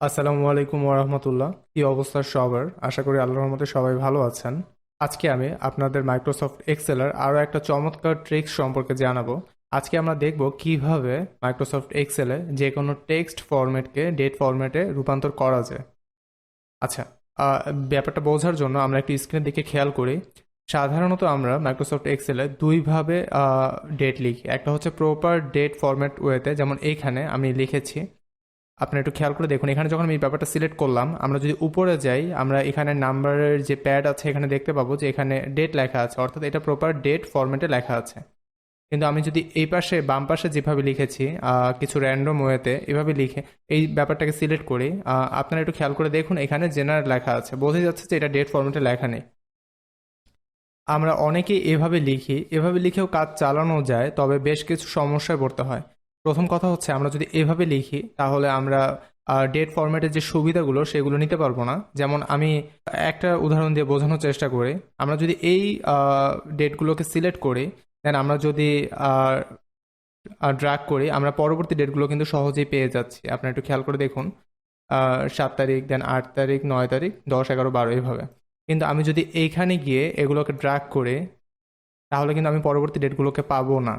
আসসালামু আলাইকুম ওরহমতুল্লাহ। কি অবস্থা সবার? আশা করি আল্লাহর রহমতে সবাই ভালো আছেন। আজকে আমি আপনাদের মাইক্রোসফট এক্সেলের আরও একটা চমৎকার ট্রিক্স সম্পর্কে জানাবো। আজকে আমরা দেখব কিভাবে মাইক্রোসফট এক্সেলে যে কোনো টেক্সট ফরম্যাটকে ডেট ফরম্যাটে রূপান্তর করা যায়। আচ্ছা, আহ, ব্যাপারটা বোঝার জন্য আমরা একটি স্ক্রিনের দিকে খেয়াল করি। সাধারণত আমরা মাইক্রোসফট এক্সেলে দুইভাবে ডেট লিখি। একটা হচ্ছে প্রপার ডেট ফরম্যাট ওয়েতে, যেমন এইখানে আমি লিখেছি। আপনি একটু খেয়াল করে দেখুন, এখানে যখন আমি এই ব্যাপারটা সিলেক্ট করলাম, আমরা যদি উপরে যাই আমরা এখানে নাম্বারের যে প্যাড আছে এখানে দেখতে পাবো যে এখানে ডেট লেখা আছে, অর্থাৎ এটা প্রপার ডেট ফরম্যাটে লেখা আছে। কিন্তু আমি যদি এই পাশে বাম পাশে যেভাবে লিখেছি কিছু র্যান্ডম ওয়েতে এভাবে লিখে এই ব্যাপারটাকে সিলেক্ট করি, আপনারা একটু খেয়াল করে দেখুন এখানে জেনারেল লেখা আছে, বোঝা যাচ্ছে যে এটা ডেট ফরম্যাটে লেখা নেই। আমরা অনেকেই এভাবে লিখি, এভাবে লিখেও কাজ চালানো যায়, তবে বেশ কিছু সমস্যায় পড়তে হয়। প্রথম কথা হচ্ছে, আমরা যদি এভাবে লিখি তাহলে আমরা ডেট ফরম্যাটের যে সুবিধাগুলো সেগুলো নিতে পারবো না। যেমন আমি একটা উদাহরণ দিয়ে বোঝানোর চেষ্টা করি। আমরা যদি এই ডেটগুলোকে সিলেক্ট করি, দেন আমরা যদি ড্র্যাগ করি, আমরা পরবর্তী ডেটগুলো কিন্তু সহজেই পেয়ে যাচ্ছি। আপনারা একটু খেয়াল করে দেখুন, 7 তারিখ, দেন 8 তারিখ, 9 তারিখ, 10, 11, 12 এভাবে। কিন্তু আমি যদি এইখানে গিয়ে এগুলোকে ড্র্যাগ করে, তাহলে কিন্তু আমি পরবর্তী ডেটগুলোকে পাবো না।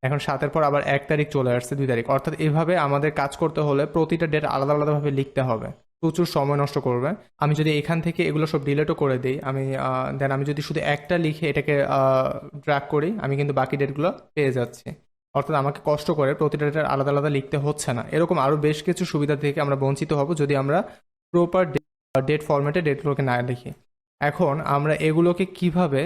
এখন 7-এর পর আবার 1 তারিখ চলে আসছে, 2 তারিখ, অর্থাৎ এভাবে আমাদের কাজ করতে হলে প্রতিটা ডেট আলাদা আলাদাভাবে লিখতে হবে, প্রচুর সময় নষ্ট করবে। আমি যদি এখান থেকে এগুলো সব ডিলেটও করে দিই, আমি দেন আমি যদি শুধু একটা লিখে এটাকে ড্র্যাগ করি, আমি কিন্তু বাকি ডেটগুলো পেয়ে যাচ্ছি। অর্থাৎ আমাকে কষ্ট করে প্রতিটা ডেট আলাদা আলাদা লিখতে হচ্ছে না। এরকম আরও বেশ কিছু সুবিধা থেকে আমরা বঞ্চিত হব যদি আমরা প্রপার ডেট ফরম্যাটে ডেটগুলোকে না লিখি। এখন আমরা এগুলোকে কিভাবে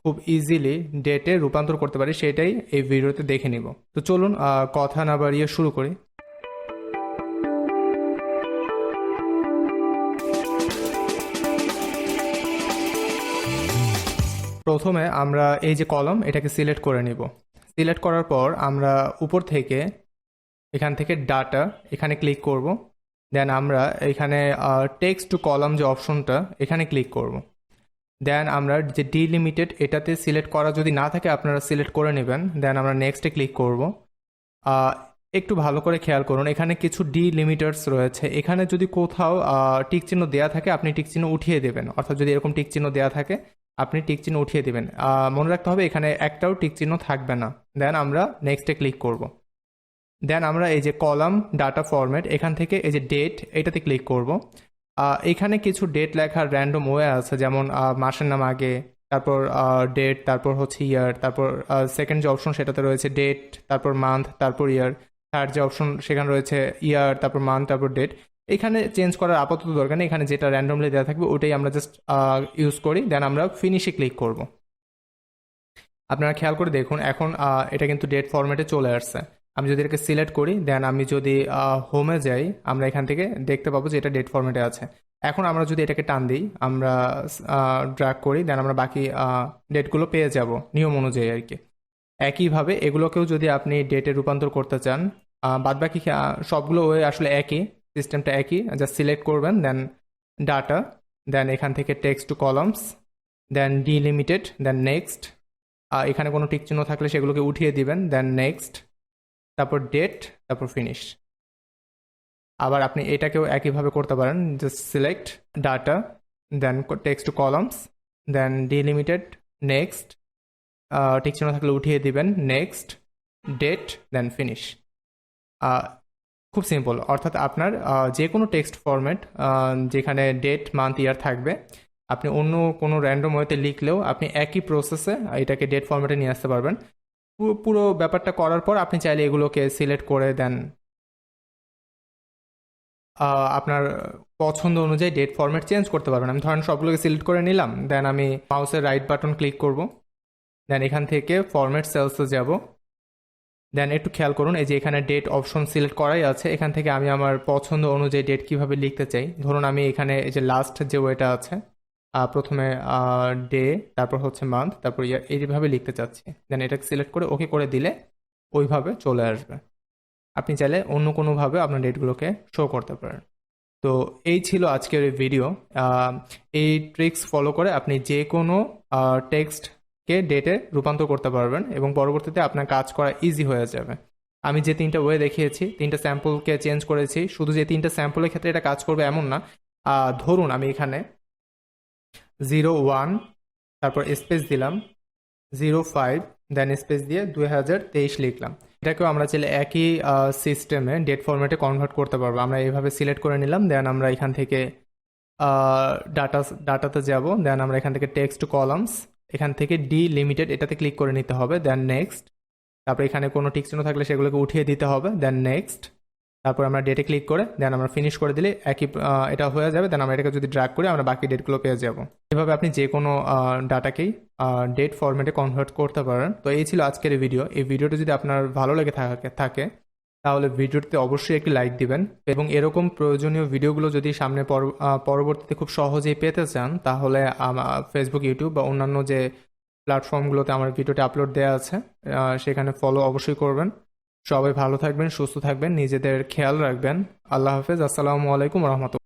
খুব ইজিলি ডেটে রূপান্তর করতে পারি সেটাই এই ভিডিওতে দেখে নিব। তো চলুন কথা না বাড়িয়ে শুরু করি। প্রথমে আমরা এই যে কলম এটাকে সিলেক্ট করে নিব। সিলেক্ট করার পর আমরা উপর থেকে এখান থেকে ডাটা এখানে ক্লিক করব। দেন আমরা এখানে টেক্সট টু কলাম যে অপশনটা এখানে ক্লিক করব। দেন আমরা যে ডিলিমিটেড এটাতে সিলেক্ট করা যদি না থাকে আপনারা সিলেক্ট করে নেবেন। দেন আমরা নেক্সটে ক্লিক করব। আহ, একটু ভালো করে খেয়াল করুন, এখানে কিছু ডিলিমিটার্স রয়েছে। এখানে যদি কোথাও টিক চিহ্ন দেওয়া থাকে আপনি টিক চিহ্ন উঠিয়ে দেবেন, অর্থাৎ যদি এরকম টিক চিহ্ন দেওয়া থাকে আপনি টিক চিহ্ন উঠিয়ে দেবেন। মনে রাখতে হবে এখানে একটাও টিক চিহ্ন থাকবে না। দেন আমরা নেক্সটে ক্লিক করব। দেন আমরা এই যে কলাম ডাটা ফরম্যাট এখান থেকে এই যে ডেট এটাতে ক্লিক করব। এখানে কিছু ডেট লেখার র্যান্ডম ওয়ে আছে, যেমন মাসের নাম আগে, তারপর ডেট, তারপর হচ্ছে ইয়ার, তারপর সেকেন্ড যে অপশন সেটাতে রয়েছে ডেট, তারপর মান্থ, তারপর ইয়ার। থার্ড যে অপশন সেখানে রয়েছে ইয়ার, তারপর মান্থ, তারপর ডেট। এখানে চেঞ্জ করার আপাতত দরকার নেই, এখানে যেটা র্যান্ডমলি দেওয়া থাকবে ওটাই আমরা জাস্ট ইউজ করি। দেন আমরা ফিনিশে ক্লিক করব। আপনারা খেয়াল করে দেখুন এখন এটা কিন্তু ডেট ফরম্যাটে চলে আসছে। আমি যদি এটাকে সিলেক্ট করি, দেন আমি যদি হোমে যাই, আমরা এখান থেকে দেখতে পাবো যে এটা ডেট ফরম্যাটে আছে। এখন আমরা যদি এটাকে টান দিই, আমরা ড্র্যাগ করি, দেন আমরা বাকি ডেটগুলো পেয়ে যাব নিয়ম অনুযায়ী আর কি। একইভাবে এগুলোকেও যদি আপনি ডেটে রূপান্তর করতে চান, বাদবাকি সবগুলো ওয়ে আসলে একই, সিস্টেমটা একই। জাস্ট সিলেক্ট করবেন, দেন ডাটা, দেন এখান থেকে text to columns, then delimited, then next. এখানে কোনো টিক চিহ্ন থাকলে সেগুলোকে উঠিয়ে দিবেন, দেন নেক্সট, তারপর ডেট, তারপর ফিনিশ। আবার আপনি এটাকেও একইভাবে করতে পারেন, just select data, then text to columns, then delimited, next, tick চিহ্ন থাকলে উঠিয়ে দিবেন, নেক্সট, ডেট, দেন ফিনিশ। খুব সিম্পল। অর্থাৎ আপনার যে কোনো টেক্সট ফরম্যাট যেখানে ডেট, মান্থ, ইয়ার থাকবে, আপনি অন্য কোনো র্যান্ডম ওয়েতে লিখলেও আপনি একই প্রসেসে এটাকে ডেট ফরম্যাটে নিয়ে আসতে পারবেন। পুরো ব্যাপারটা করার পর আপনি চাইলে এগুলোকে সিলেক্ট করে দেন আপনার পছন্দ অনুযায়ী ডেট ফরম্যাট চেঞ্জ করতে পারবেন। আমি ধরেন সবগুলোকে সিলেক্ট করে নিলাম, দেন আমি মাউসের রাইট বাটন ক্লিক করব। দেন এখান থেকে ফরম্যাট সেলসে যাব। দেন একটু খেয়াল করুন এই যে এখানে ডেট অপশন সিলেক্ট করাই আছে, এখান থেকে আমি আমার পছন্দ অনুযায়ী ডেট কিভাবে লিখতে চাই। ধরুন আমি এখানে এই যে লাস্ট যে ওয়েটা আছে, প্রথমে ডে, তারপর হচ্ছে মান্থ, তারপর ইয়ার, এইভাবে লিখতে চাচ্ছি। দেন এটাকে সিলেক্ট করে ওকে করে দিলে ওইভাবে চলে আসবে। আপনি চাইলে অন্য কোনোভাবে আপনার ডেটগুলোকে শো করতে পারেন। তো এই ছিল আজকের এই ভিডিও। এই ট্রিক্স ফলো করে আপনি যে কোনো টেক্সটকে ডেটে রূপান্তর করতে পারবেন এবং পরবর্তীতে আপনার কাজ করা ইজি হয়ে যাবে। আমি যে তিনটা ওয়ে দেখিয়েছি, তিনটা স্যাম্পলকে চেঞ্জ করেছি, শুধু যে তিনটা স্যাম্পলের ক্ষেত্রে এটা কাজ করবে এমন না। ধরুন আমি এখানে 01, তারপর স্পেস দিলাম 05, দেন স্পেস দিয়ে 2023 লিখলাম। এটাকেও আমরা চাইলে একই সিস্টেমে ডেট ফরম্যাটে কনভার্ট করতে পারবো। আমরা এইভাবে সিলেক্ট করে নিলাম, দেন আমরা এখান থেকে ডাটাতে যাব, দেন আমরা এখান থেকে টেক্সট কলামস, এখান থেকে ডি লিমিটেড এটাতে ক্লিক করে নিতে হবে, দেন নেক্সট। তারপর এখানে কোনো টিক চিহ্ন থাকলে সেগুলোকে উঠিয়ে দিতে হবে, দেন নেক্সট। তারপর আমরা ডেটে ক্লিক করে দেন আমরা ফিনিশ করে দিলে একই এটা হয়ে যাবে। দেন আমরা এটাকে যদি ড্র্যাগ করি আমরা বাকি ডেটগুলো পেয়ে যাব। এভাবে আপনি যে কোনো ডাটাকেই ডেট ফরম্যাটে কনভার্ট করতে পারেন। তো এই ছিল আজকের এই ভিডিও। এই ভিডিওটা যদি আপনার ভালো লেগে থাকে তাহলে ভিডিওতে অবশ্যই একটি লাইক দিবেন, এবং এরকম প্রয়োজনীয় ভিডিওগুলো যদি সামনে পরবর্তীতে খুব সহজেই পেতে চান তাহলে ফেসবুক, ইউটিউব বা অন্যান্য যে প্ল্যাটফর্মগুলোতে আমার ভিডিওটি আপলোড দেওয়া আছে সেখানে ফলো অবশ্যই করবেন। সবাই ভালো থাকবেন, সুস্থ থাকবেন, নিজেদের খেয়াল রাখবেন। আল্লাহ হাফেজ। আসসালামু আলাইকুম রহমতুল্লাহ।